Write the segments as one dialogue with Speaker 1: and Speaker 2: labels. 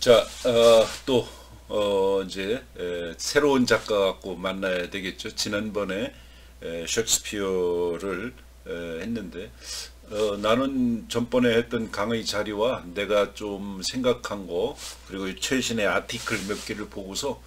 Speaker 1: 자, 또, 이제, 새로운 작가 갖고 만나야 되겠죠. 지난번에, 셰익스피어를 했는데, 나는 전번에 했던 강의 자료와 내가 좀 생각한 거, 그리고 최신의 아티클 몇 개를 보고서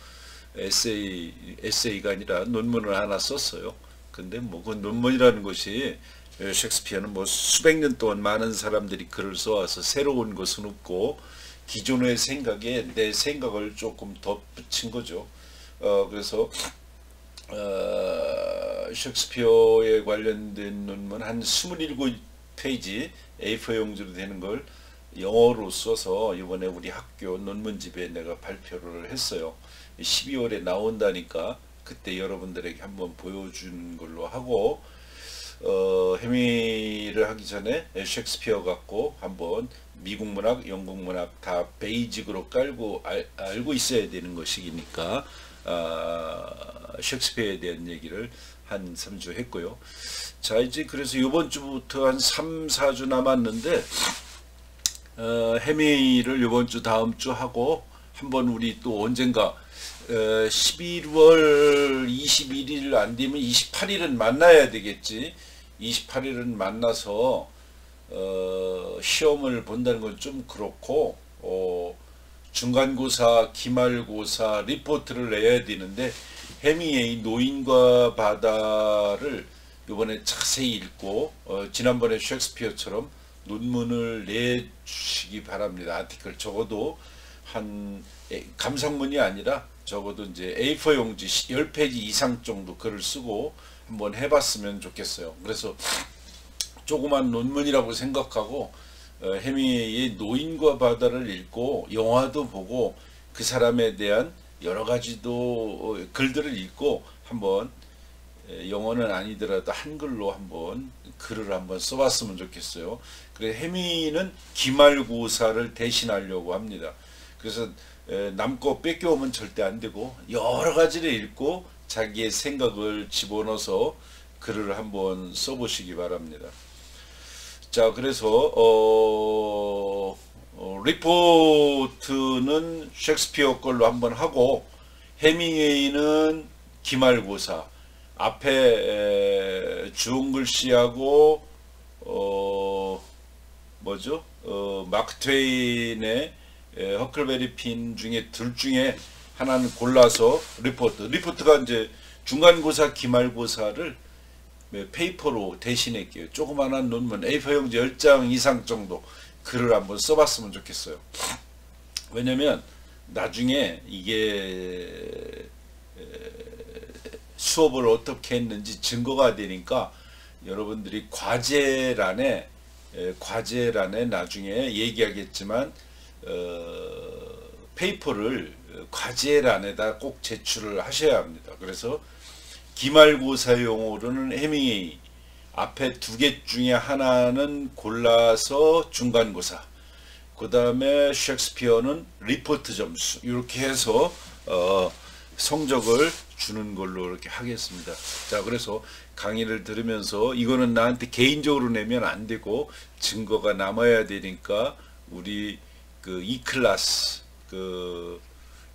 Speaker 1: 에세이가 아니라 논문을 하나 썼어요. 근데 뭐, 그 논문이라는 것이, 셰익스피어는 뭐 수백 년 동안 많은 사람들이 글을 써와서 새로운 것은 없고, 기존의 생각에 내 생각을 조금 덧붙인 거죠. 그래서 셰익스피어에 관련된 논문 한 27페이지 A4 용지로 되는 걸 영어로 써서 이번에 우리 학교 논문집에 내가 발표를 했어요. 12월에 나온다니까 그때 여러분들에게 한번 보여준 걸로 하고, 해미를 하기 전에 셰익스피어 갖고 한번 미국 문학, 영국 문학 다 베이직으로 깔고 알고 있어야 되는 것이니까 셰익스피어에 대한 얘기를 한 3주 했고요. 자, 이제 그래서 이번 주부터 한 3, 4주 남았는데 해미를 이번 주 다음 주 하고 한번 우리 또 언젠가 11월 21일 안 되면 28일은 만나야 되겠지. 28일은 만나서 시험을 본다는 건 좀 그렇고, 중간고사, 기말고사 리포트를 내야 되는데 해미의 노인과 바다를 이번에 자세히 읽고 지난번에 셰익스피어처럼 논문을 내주시기 바랍니다. 아티클 적어도 한 감상문이 아니라 적어도 이제 A4 용지 10페이지 이상 정도 글을 쓰고 한번 해봤으면 좋겠어요. 그래서 조그만 논문이라고 생각하고 해미의 노인과 바다를 읽고 영화도 보고 그 사람에 대한 여러 가지도 글들을 읽고 한번 영어는 아니더라도 한글로 한번 글을 한번 써봤으면 좋겠어요. 그래 해미는 기말고사를 대신하려고 합니다. 그래서 남 거 뺏겨오면 절대 안 되고 여러 가지를 읽고 자기의 생각을 집어넣어서 글을 한번 써보시기 바랍니다. 자, 그래서 리포트는 셰익스피어 걸로 한번 하고 해밍웨이는 기말고사 앞에 주홍 글씨하고 뭐죠? 마크 트웨인의 허클베리 핀 중에 둘 중에 하나는 골라서 리포트가 이제 중간고사 기말고사를 페이퍼로 대신할게요. 조그만한 논문 A4 용지 10장 이상 정도 글을 한번 써봤으면 좋겠어요. 왜냐면 나중에 이게 수업을 어떻게 했는지 증거가 되니까 여러분들이 과제란에 나중에 얘기하겠지만 페이퍼를 과제란에다 꼭 제출을 하셔야 합니다. 그래서 기말고사용으로는 해밍웨이 앞에 두 개 중에 하나는 골라서 중간고사, 그 다음에 셰익스피어는 리포트 점수 이렇게 해서 성적을 주는 걸로 이렇게 하겠습니다. 자, 그래서 강의를 들으면서 이거는 나한테 개인적으로 내면 안 되고 증거가 남아야 되니까 우리 그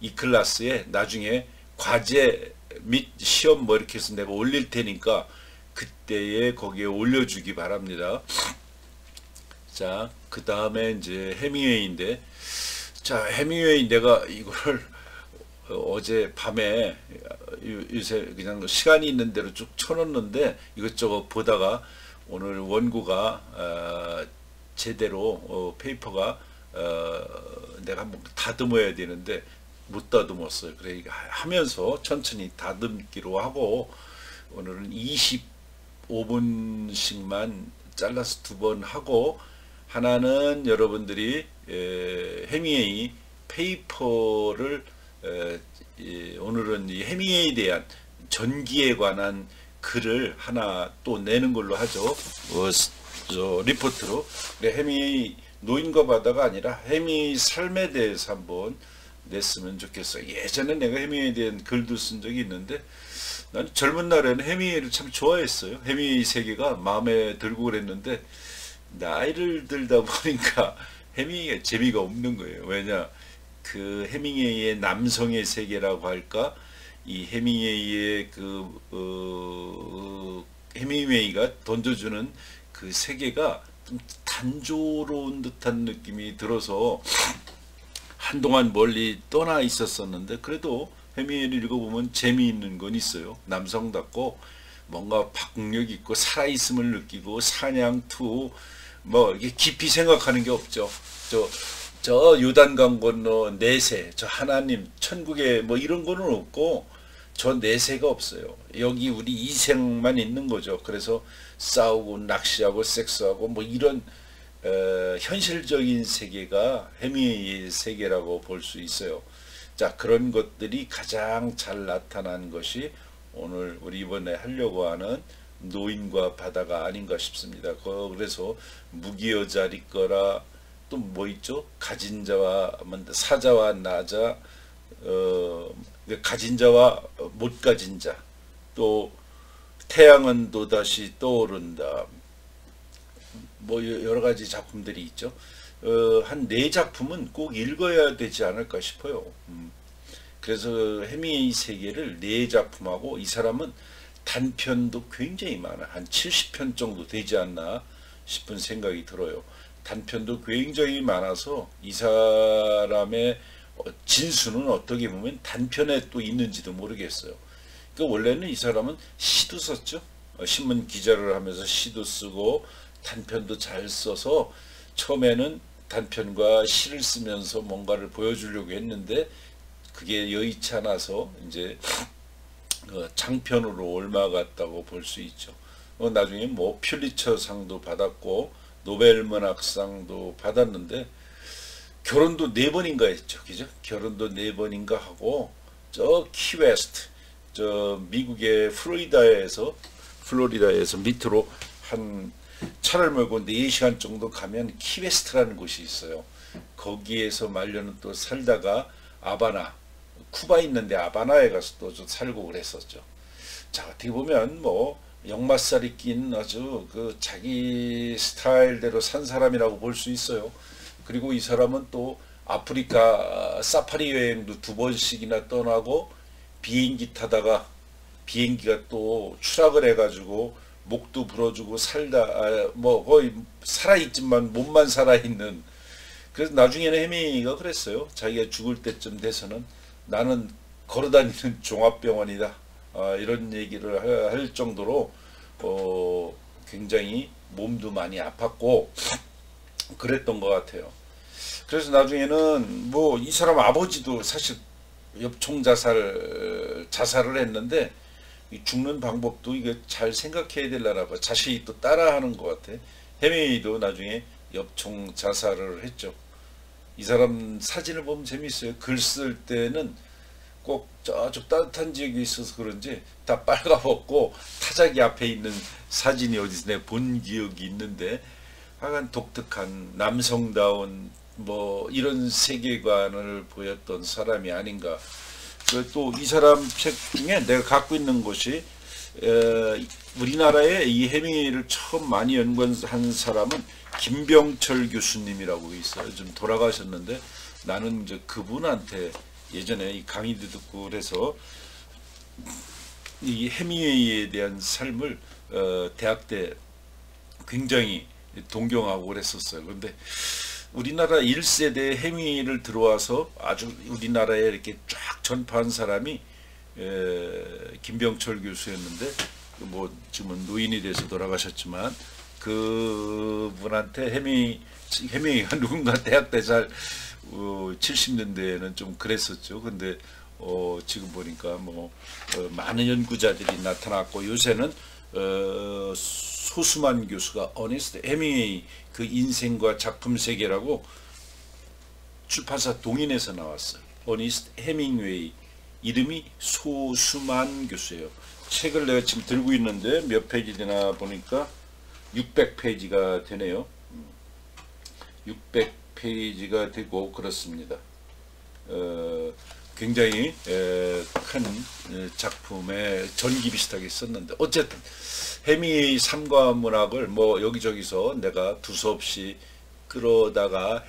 Speaker 1: 이 클래스에 나중에 과제 및 시험 뭐 이렇게 해서 내가 올릴 테니까 그때에 거기에 올려주기 바랍니다. 자, 그 다음에 이제 해밍웨이인데, 자, 해밍웨이 내가 이걸 어제 밤에 요새 그냥 시간이 있는 대로 쭉 쳐놓는데 이것저것 보다가 오늘 원고가 제대로 페이퍼가 내가 한번 다듬어야 되는데 못 다듬었어요. 그래 하면서 천천히 다듬기로 하고 오늘은 25분씩만 잘라서 2번 하고, 하나는 여러분들이 해밍웨이 페이퍼를 오늘은 이 해밍웨이에 대한 전기에 관한 글을 하나 또 내는 걸로 하죠. 리포트로. 그래, 해밍웨이 노인과 바다가 아니라 해밍웨이 삶에 대해서 한번 냈으면 좋겠어요. 예전에 내가 해밍웨이에 대한 글도 쓴 적이 있는데 나는 젊은 날에는 해밍웨이를 참 좋아했어요. 해밍웨이 세계가 마음에 들고 그랬는데 나이를 들다 보니까 해밍웨이가 재미가 없는 거예요. 왜냐, 그 해밍웨이의 남성의 세계라고 할까, 이 해밍웨이의 해밍웨이가 던져주는 그 세계가 좀 단조로운 듯한 느낌이 들어서 한동안 멀리 떠나 있었었는데, 그래도 해밍웨이를 읽어보면 재미있는 건 있어요. 남성답고 뭔가 박력 있고 살아있음을 느끼고 사냥투 뭐 이게 깊이 생각하는 게 없죠. 저 요단강 건너 내세, 저 하나님 천국에 뭐 이런 거는 없고 저 내세가 없어요. 여기 우리 이생만 있는 거죠. 그래서 싸우고 낚시하고 섹스하고 뭐 이런 현실적인 세계가 해밍웨이의 세계라고 볼 수 있어요. 자, 그런 것들이 가장 잘 나타난 것이 오늘 우리 이번에 하려고 하는 노인과 바다가 아닌가 싶습니다. 그래서 무기여자리거라, 또 뭐 있죠? 가진 자와 사자와 나자, 가진 자와 못 가진 자, 또 태양은 또다시 떠오른다. 뭐 여러 가지 작품들이 있죠. 한 4작품은 꼭 읽어야 되지 않을까 싶어요. 그래서 해밍웨이 세계를 4작품하고, 이 사람은 단편도 굉장히 많아. 한 70편 정도 되지 않나 싶은 생각이 들어요. 단편도 굉장히 많아서 이 사람의 진수는 어떻게 보면 단편에 또 있는지도 모르겠어요. 그러니까 원래는 이 사람은 시도 썼죠. 신문 기자를 하면서 시도 쓰고 단편도 잘 써서 처음에는 단편과 시를 쓰면서 뭔가를 보여주려고 했는데 그게 여의치 않아서 이제 장편으로 올라갔다고 볼 수 있죠. 나중에 뭐 퓰리처상도 받았고 노벨문학상도 받았는데, 결혼도 4번인가 했죠. 그죠? 결혼도 4번인가 하고, 저 키웨스트, 저 미국의 플로리다에서 밑으로 한 차를 몰고 4시간 정도 가면 키웨스트라는 곳이 있어요. 거기에서 말년은 또 살다가 쿠바 있는데 아바나에 가서 또 좀 살고 그랬었죠. 자, 어떻게 보면 뭐 역마살이 낀 아주 자기 스타일대로 산 사람이라고 볼 수 있어요. 그리고 이 사람은 또 아프리카 사파리 여행도 2번씩이나 떠나고, 비행기 타다가 비행기가 또 추락을 해가지고 목도 부러지고 뭐 거의 살아있지만 몸만 살아있는. 그래서 나중에는 해밍웨이가 그랬어요. 자기가 죽을 때쯤 돼서는 나는 걸어다니는 종합병원이다, 이런 얘기를 할 정도로 굉장히 몸도 많이 아팠고 그랬던 것 같아요. 그래서 나중에는 뭐 이 사람 아버지도 사실 엽총 자살을 했는데, 이 죽는 방법도 이게 잘 생각해야 되려나 봐. 자식이 또 따라하는 것 같아. 해밍웨이도 나중에 엽총 자살을 했죠. 이 사람 사진을 보면 재밌어요. 글 쓸 때는 꼭 저쪽 따뜻한 지역에 있어서 그런지 다 빨가벗고 타자기 앞에 있는 사진이 어디서 내가 본 기억이 있는데, 하여간 독특한 남성다운 뭐 이런 세계관을 보였던 사람이 아닌가. 또 이 사람 책 중에 내가 갖고 있는 것이, 우리나라에 이 해밍웨이를 처음 많이 연구한 사람은 김병철 교수님이라고 있어요. 좀 돌아가셨는데, 나는 이제 그분한테 예전에 이 강의도 듣고 그래서 이 해밍웨이에 대한 삶을 대학 때 굉장히 동경하고 그랬었어요. 그런데 우리나라 1세대 해밍웨이를 들어와서 아주 우리나라에 이렇게 쫙 전파한 사람이 김병철 교수였는데, 뭐 지금은 노인이 돼서 돌아가셨지만, 그분한테 해밍웨이가 누군가 대학 때 잘 70년대에는 좀 그랬었죠. 근데 지금 보니까 뭐 많은 연구자들이 나타났고, 요새는 소수만 교수가 어니스트 해밍웨이 그 인생과 작품 세계라고 출판사 동인에서 나왔어요. 어니스트 해밍웨이, 이름이 소수만 교수예요. 책을 내가 지금 들고 있는데 몇 페이지 되나 보니까 600페이지가 되네요. 600페이지가 되고 그렇습니다. 굉장히 큰 작품에 전기 비슷하게 썼는데, 어쨌든 해밍웨이 삶과 문학을 뭐 여기저기서 내가 두서없이 끌어다가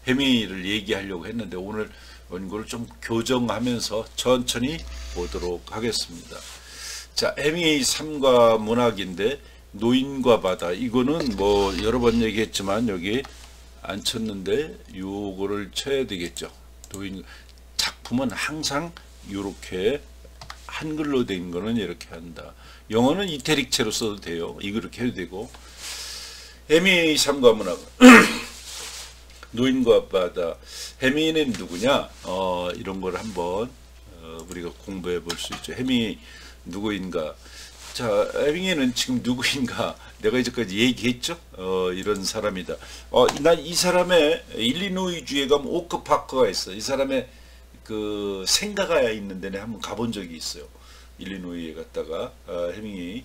Speaker 1: 해미를 얘기하려고 했는데 오늘 이걸 좀 교정하면서 천천히 보도록 하겠습니다. 자, 해미의 삶과 문학인데 노인과 바다, 이거는 뭐 여러 번 얘기했지만 여기 안 쳤는데 요거를 쳐야 되겠죠. 노인 작품은 항상 이렇게 한글로 된 거는 이렇게 한다. 영어는 이태릭체로 써도 돼요. 이렇게 해도 되고. 해미의 삶과 문학 노인과 바다. 해미는 누구냐? 이런 걸 한번 우리가 공부해 볼 수 있죠. 해미 누구인가? 자, 해밍웨이는 지금 누구인가? 내가 이제까지 얘기했죠. 이런 사람이다. 난 이 사람의 일리노이주에 가면 오크 파크가 있어. 이 사람의 그 생가가 있는 데는 한번 가본 적이 있어요. 일리노이에 갔다가 해밍웨이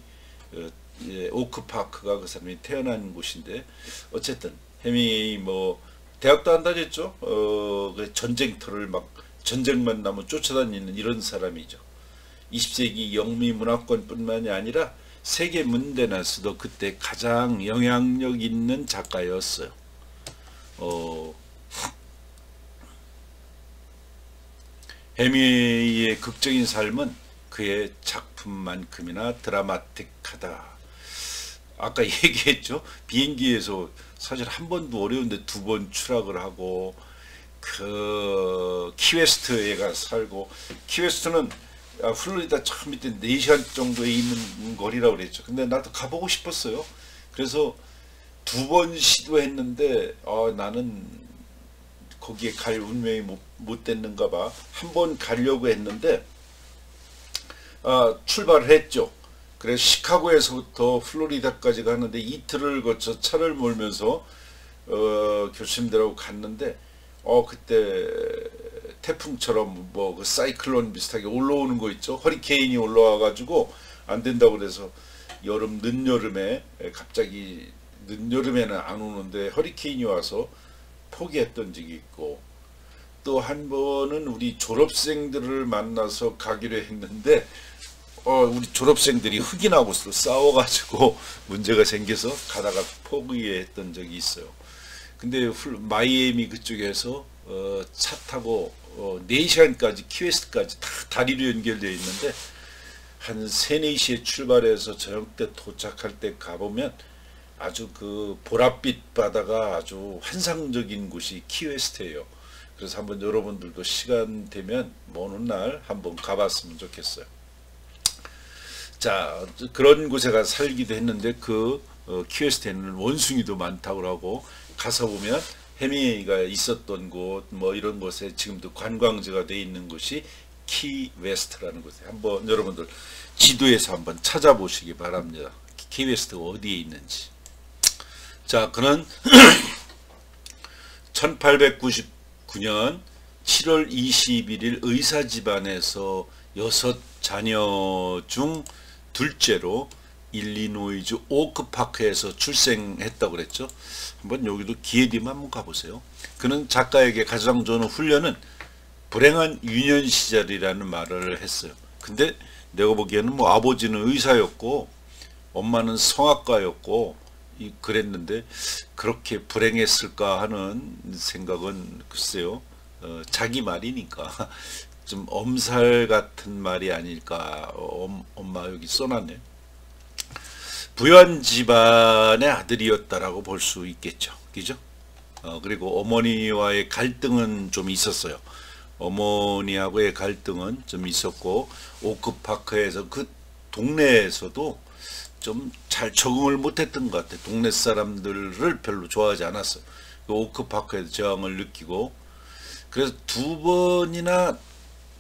Speaker 1: 오크 파크가 그 사람이 태어난 곳인데, 어쨌든 해밍웨이 뭐 대학도 안 다녔죠. 그 전쟁터를 막 전쟁만 나면 쫓아다니는 이런 사람이죠. 20세기 영미 문화권뿐만이 아니라 세계 문대에서도 그때 가장 영향력 있는 작가였어요. 해미웨이의 극적인 삶은 그의 작품만큼이나 드라마틱하다. 아까 얘기했죠. 비행기에서 사실 한 번도 어려운데 2번 추락을 하고, 그 키웨스트에 가 살고, 키웨스트는 플로리다 저 밑에 4시간 정도에 있는 거리라고 그랬죠. 근데 나도 가보고 싶었어요. 그래서 2번 시도했는데 나는 거기에 갈 운명이 못 됐는가 봐. 한 번 가려고 했는데 출발을 했죠. 그래서 시카고에서부터 플로리다까지 가는데 이틀을 거쳐 차를 몰면서 교수님들하고 갔는데 그때 태풍처럼 뭐 그 사이클론 비슷하게 올라오는 거 있죠. 허리케인이 올라와 가지고 안 된다고 그래서 늦여름에 갑자기 늦여름에는 안 오는데 허리케인이 와서 포기했던 적이 있고, 또 한 번은 우리 졸업생들을 만나서 가기로 했는데 우리 졸업생들이 흑인하고 싸워가지고 문제가 생겨서 가다가 포기했던 적이 있어요. 근데 마이애미 그쪽에서 차 타고 4시간까지 키웨스트까지 다 다리로 연결되어 있는데 한 3, 4시에 출발해서 저녁 때 도착할 때 가보면 아주 그 보랏빛 바다가 아주 환상적인 곳이 키웨스트예요. 그래서 한번 여러분들도 시간 되면 먼 훗날 한번 가봤으면 좋겠어요. 자, 그런 곳에 가서 살기도 했는데 그 키웨스트에는 원숭이도 많다고 하고, 가서 보면 해밍웨이가 있었던 곳 뭐 이런 곳에 지금도 관광지가 되어 있는 곳이 키웨스트라는 곳에 한번 여러분들 지도에서 한번 찾아보시기 바랍니다. 키웨스트가 어디에 있는지. 자, 그는 1899년 7월 21일 의사 집안에서 6자녀 중 둘째로 일리노이주 오크파크에서 출생했다고 그랬죠. 한번 여기도 기회 되면 한번 가보세요. 그는 작가에게 가장 좋은 훈련은 불행한 유년 시절이라는 말을 했어요. 근데 내가 보기에는 뭐 아버지는 의사였고 엄마는 성악가였고 그랬는데 그렇게 불행했을까 하는 생각은 글쎄요. 자기 말이니까 좀 엄살 같은 말이 아닐까. 엄마 여기 써놨네요. 부유한 집안의 아들이었다라고 볼 수 있겠죠. 그죠? 그리고 어머니와의 갈등은 좀 있었어요. 어머니하고의 갈등은 좀 있었고, 오크파크에서 그 동네에서도 좀 잘 적응을 못했던 것 같아요. 동네 사람들을 별로 좋아하지 않았어요. 그 오크파크에서 저항을 느끼고, 그래서 2번이나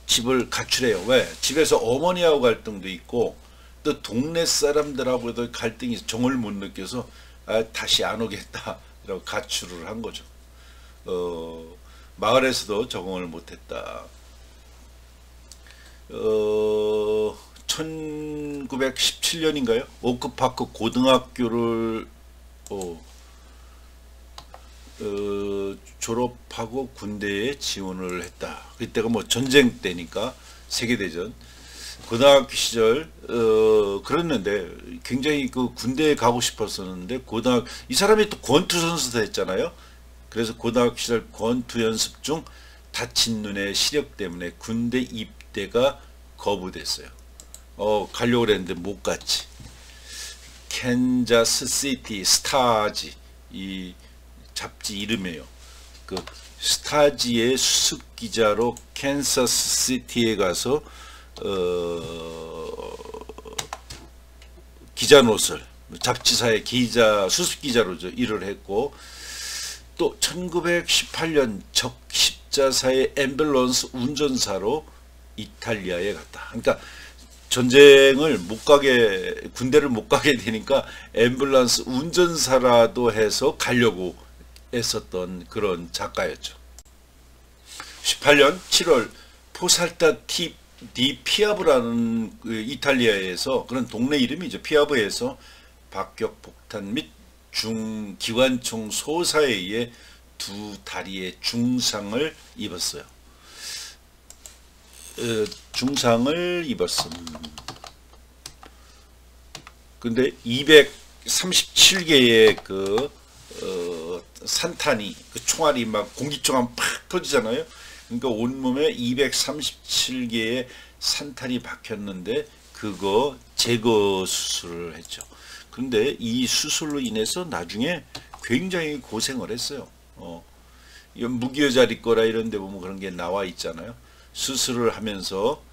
Speaker 1: 집을 가출해요. 왜? 집에서 어머니하고 갈등도 있고 또 동네 사람들하고도 갈등이 정을 못 느껴서 다시 안 오겠다 라고 가출을 한 거죠. 마을에서도 적응을 못했다. 1917년인가요? 오크파크 고등학교를 졸업하고 군대에 지원을 했다. 그때가 뭐 전쟁 때니까 세계대전. 고등학교 시절 그랬는데 굉장히 그 군대에 가고 싶었었는데 이 사람이 또 권투 선수도 했잖아요. 그래서 고등학교 시절 권투 연습 중 다친 눈의 시력 때문에 군대 입대가 거부됐어요. 가려고 그랬는데 못 갔지. 캔자스 시티 스타지, 이 잡지 이름이에요. 그 스타지의 수습 기자로 캔자스 시티에 가서 기자 노릇을, 잡지사의 기자, 수습 기자로 일을 했고, 또 1918년 적십자사의 앰뷸런스 운전사로 이탈리아에 갔다. 그러니까 전쟁을 못 가게, 군대를 못 가게 되니까 앰뷸런스 운전사라도 해서 가려고 했었던 그런 작가였죠. 18년 7월 포살타 디 피아브라는 그 이탈리아에서, 그런 동네 이름이죠. 피아브에서 박격 폭탄 및 기관총 소사에 의해 두 다리에 중상을 입었어요. 중상을 입었습니다. 근데 237개의 그 산탄이, 그 총알이 막 공기총알 팍 터지잖아요. 그러니까 온몸에 237개의 산탄이 박혔는데 그거 제거 수술을 했죠. 그런데 이 수술로 인해서 나중에 굉장히 고생을 했어요. 이건 무기여자리 거라 이런 데 보면 그런 게 나와 있잖아요. 수술을 하면서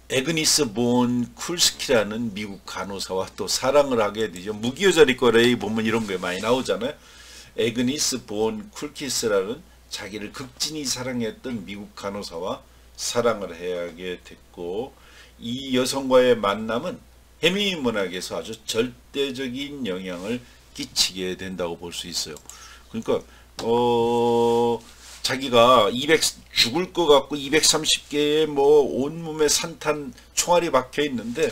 Speaker 1: 에그니스 본 쿨스키라는 미국 간호사와 또 사랑을 하게 되죠. 무기여자리 거라에 보면 이런 게 많이 나오잖아요. 에그니스 본 쿨키스라는 자기를 극진히 사랑했던 미국 간호사와 사랑을 하게 됐고, 이 여성과의 만남은 해미 문학에서 아주 절대적인 영향을 끼치게 된다고 볼 수 있어요. 그러니까 자기가 죽을 것 같고 230개의 뭐 온몸에 산탄 총알이 박혀 있는데,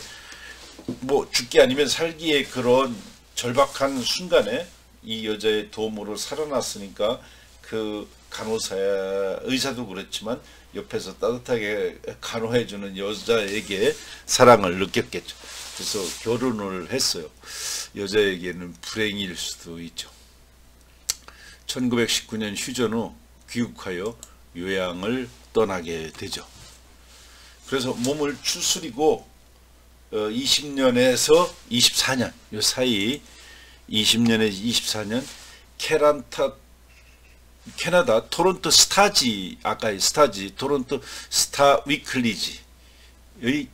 Speaker 1: 뭐 죽기 아니면 살기의 그런 절박한 순간에 이 여자의 도움으로 살아났으니까 그 간호사야, 의사도 그렇지만 옆에서 따뜻하게 간호해주는 여자에게 사랑을 느꼈겠죠. 그래서 결혼을 했어요. 여자에게는 불행일 수도 있죠. 1919년 휴전 후 귀국하여 요양을 떠나게 되죠. 그래서 몸을 추스리고 20년에서 24년 요 사이, 20년에서 24년 캐나다 토론토 스타지, 아까의 스타지, 토론토 스타 위클리지의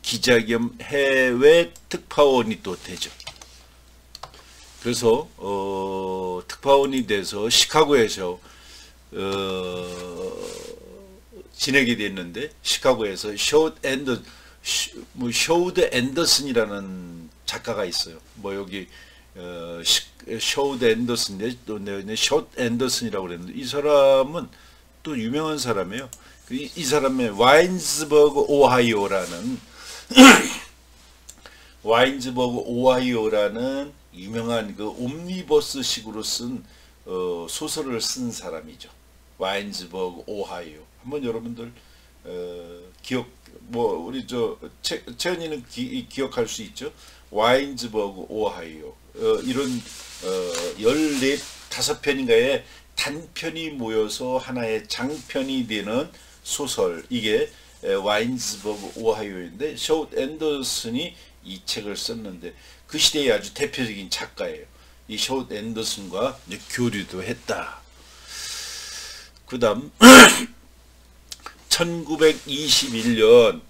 Speaker 1: 기자 겸 해외 특파원이 또 되죠. 그래서 특파원이 돼서 시카고에서 지내게 됐는데, 시카고에서 쇼드 앤더슨이라는 작가가 있어요. 뭐 여기 쇼드 앤더슨, 또 숏 앤더슨이라고 그랬는데, 이 사람은 또 유명한 사람이에요. 이 사람의 와인즈버그 오하이오라는 유명한 그 옴니버스식으로 쓴 소설을 쓴 사람이죠. 와인즈버그 오하이오. 한번 여러분들 우리 채연이는 기억할 수 있죠. 와인즈버그 오하이오. 이런 15편인가의 단편이 모여서 하나의 장편이 되는 소설, 이게 와인즈버그 오하이오인데, 숏 앤더슨이 이 책을 썼는데 그 시대의 아주 대표적인 작가예요. 이 숏 앤더슨과 교류도 했다. 그 다음 1921년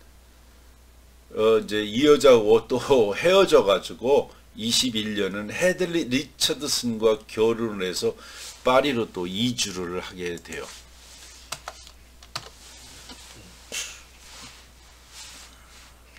Speaker 1: 이제 이 여자하고 또 헤어져 가지고 21년은 헤들리 리처드슨과 결혼을 해서 파리로 또 이주를 하게 돼요.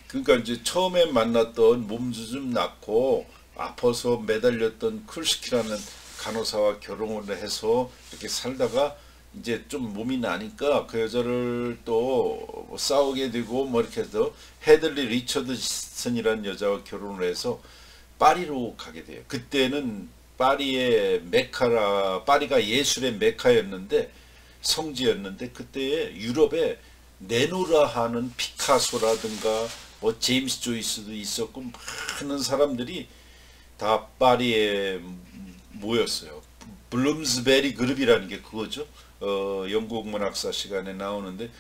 Speaker 1: 그러니까 이제 처음에 만났던 몸도 좀 낳고 아파서 매달렸던 쿨스키라는 간호사와 결혼을 해서 이렇게 살다가 이제 좀 몸이 나니까 그 여자를 또 싸우게 되고 뭐 이렇게 해서 헤들리 리처드슨이라는 여자와 결혼을 해서 파리로 가게 돼요. 그때는 파리의 파리가 예술의 메카였는데, 성지였는데, 그때에 유럽에 네노라 하는 피카소라든가 뭐 제임스 조이스도 있었고 많은 사람들이 다 파리에 모였어요. 블룸스베리 그룹이라는 게 그거죠. 영국 문학사 시간에 나오는데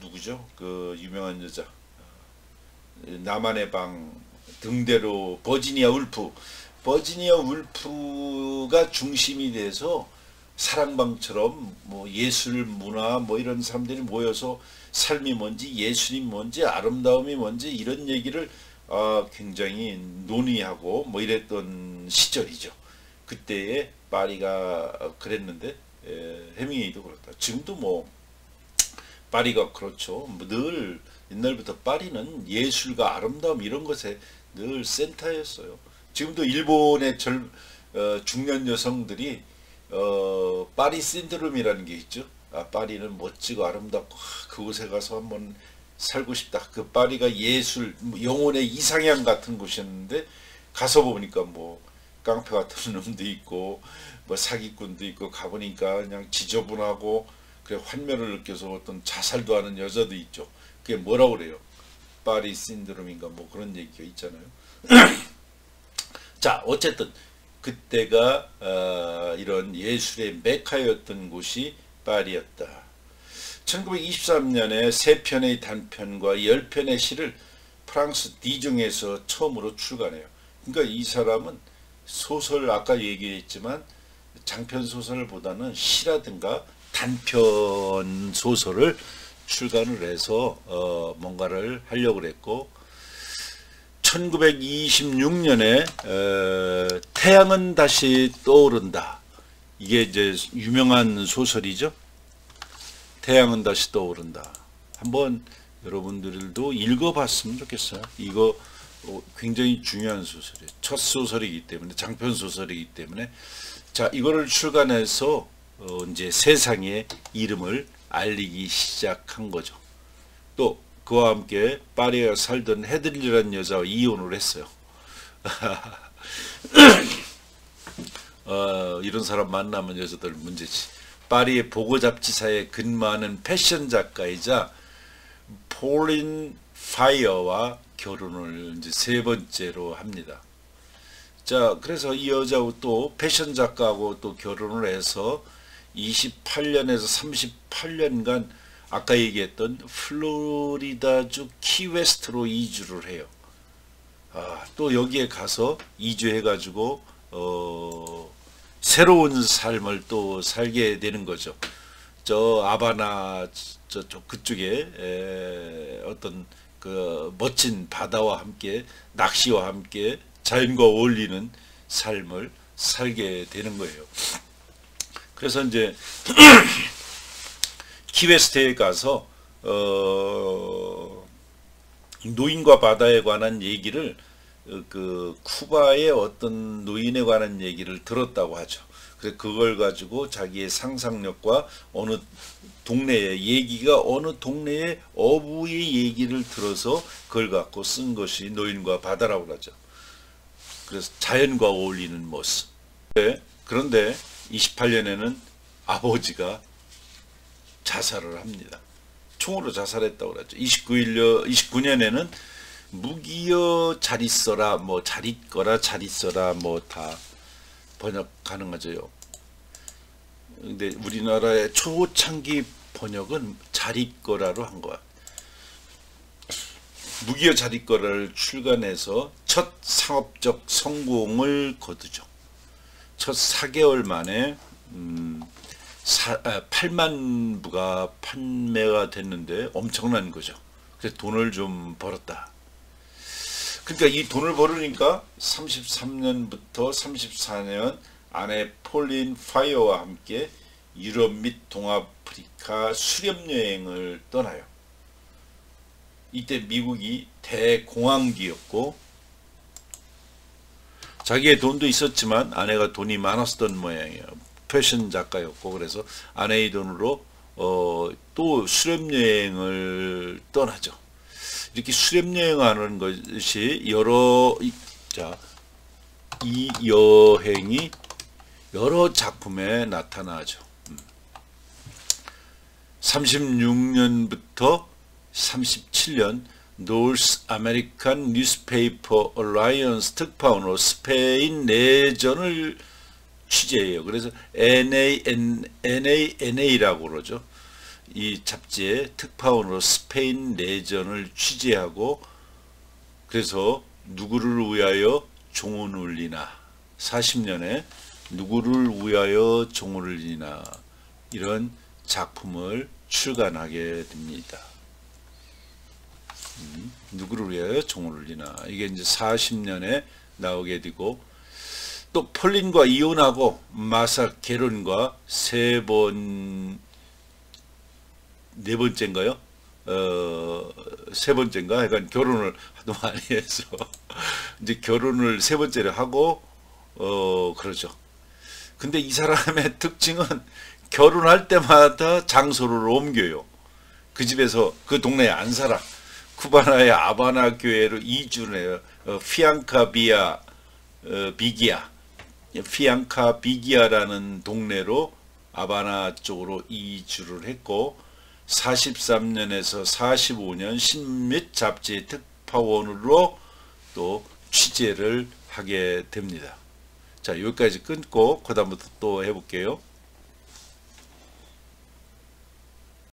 Speaker 1: 누구죠? 그 유명한 여자 나만의 방 등대로 버지니아 울프가 중심이 돼서 사랑방처럼 뭐 예술 문화 뭐 이런 사람들이 모여서 삶이 뭔지 예술이 뭔지 아름다움이 뭔지 이런 얘기를 굉장히 논의하고 뭐 이랬던 시절이죠. 그때에 파리가 그랬는데 해밍웨이도 그렇다. 지금도 뭐 파리가 그렇죠. 뭐 늘 옛날부터 파리는 예술과 아름다움 이런 것에 늘 센터였어요. 지금도 일본의 중년 여성들이 파리 신드롬이라는 게 있죠. 파리는 멋지고 아름답고 그곳에 가서 한번 살고 싶다. 그 파리가 예술, 영혼의 이상향 같은 곳이었는데 가서 보니까 뭐 깡패 같은 놈도 있고 뭐 사기꾼도 있고 가보니까 그냥 지저분하고 그래 환멸을 느껴서 어떤 자살도 하는 여자도 있죠. 그게 뭐라고 그래요? 파리 신드롬인가 뭐 그런 얘기가 있잖아요. 자, 어쨌든 그때가 이런 예술의 메카였던 곳이 파리였다. 1923년에 3편의 단편과 10편의 시를 프랑스 디중에서 처음으로 출간해요. 그러니까 이 사람은 소설 아까 얘기했지만 장편 소설보다는 시라든가 단편 소설을 출간을 해서 뭔가를 하려고 그랬고 1926년에 태양은 다시 떠오른다. 이게 이제 유명한 소설이죠. 태양은 다시 떠오른다. 한번 여러분들도 읽어봤으면 좋겠어요. 이거 굉장히 중요한 소설이에요. 첫 소설이기 때문에 장편 소설이기 때문에 자 이거를 출간해서 이제 세상에 이름을 알리기 시작한 거죠. 또 그와 함께 파리에 살던 헤들리라는 여자와 이혼을 했어요. 이런 사람 만나면 여자들 문제지. 파리의 보고 잡지사에 근무하는 패션 작가이자 폴린 파이어와 결혼을 이제 3번째로 합니다. 자, 그래서 이 여자하고 또 패션 작가하고 또 결혼을 해서 28년에서 38년간 아까 얘기했던 플로리다주 키웨스트로 이주를 해요. 또 여기에 가서 이주해가지고 새로운 삶을 또 살게 되는 거죠. 저 아바나 저쪽 그쪽에 어떤 그 멋진 바다와 함께 낚시와 함께 자연과 어울리는 삶을 살게 되는 거예요. 그래서 이제 키웨스트에 가서 노인과 바다에 관한 얘기를 그 쿠바의 어떤 노인에 관한 얘기를 들었다고 하죠. 그래서 그걸 가지고 자기의 상상력과 어느 동네의 얘기가 어느 동네의 어부의 얘기를 들어서 그걸 갖고 쓴 것이 노인과 바다라고 하죠. 그래서 자연과 어울리는 모습. 그런데 28년에는 아버지가 자살을 합니다. 총으로 자살했다고 그러죠. 29년에는 무기여 잘 있어라, 뭐 잘 있거라, 잘 있어라, 뭐 다 번역 가능하죠. 근데 우리나라의 초창기 번역은 잘 있거라로 한 거야. 무기여 잘 있거라를 출간해서 첫 상업적 성공을 거두죠. 첫 4개월 만에 8만 부가 판매가 됐는데 엄청난 거죠. 그래서 돈을 좀 벌었다. 그러니까 이 돈을 벌으니까 33년부터 34년 아내 폴린 파이어와 함께 유럽 및 동아프리카 수렵여행을 떠나요. 이때 미국이 대공황기였고 자기의 돈도 있었지만 아내가 돈이 많았던 모양이에요. 패션 작가였고 그래서 아내의 돈으로 또 수렵여행을 떠나죠. 이렇게 수렵여행하는 것이 이 여행이 여러 작품에 나타나죠. 36년부터 37년 North American Newspaper Alliance 특파원으로 스페인 내전을 취재해요. 그래서 NANA라고 그러죠. 이 잡지의 특파원으로 스페인 내전을 취재하고, 그래서 누구를 위하여 종을 울리나, 40년에 누구를 위하여 종을 울리나, 이런 작품을 출간하게 됩니다. 누구를 위하여 종을 울리나, 이게 이제 40년에 나오게 되고, 또 폴린과 이혼하고 마사 게론과 네 번째인가요? 세 번째인가? 약간 결혼을 하도 많이 해서 이제 결혼을 세 번째를 하고 그러죠. 근데 이 사람의 특징은 결혼할 때마다 장소를 옮겨요. 그 집에서 그 동네에 안 살아. 쿠바나의 아바나 교회로 이주를 해요. 피앙카 비기아라는 동네로 아바나 쪽으로 이주를 했고, 43년에서 45년 신몇 잡지의 특파원으로 또 취재를 하게 됩니다. 자, 여기까지 끊고 그 다음부터 또 해볼게요.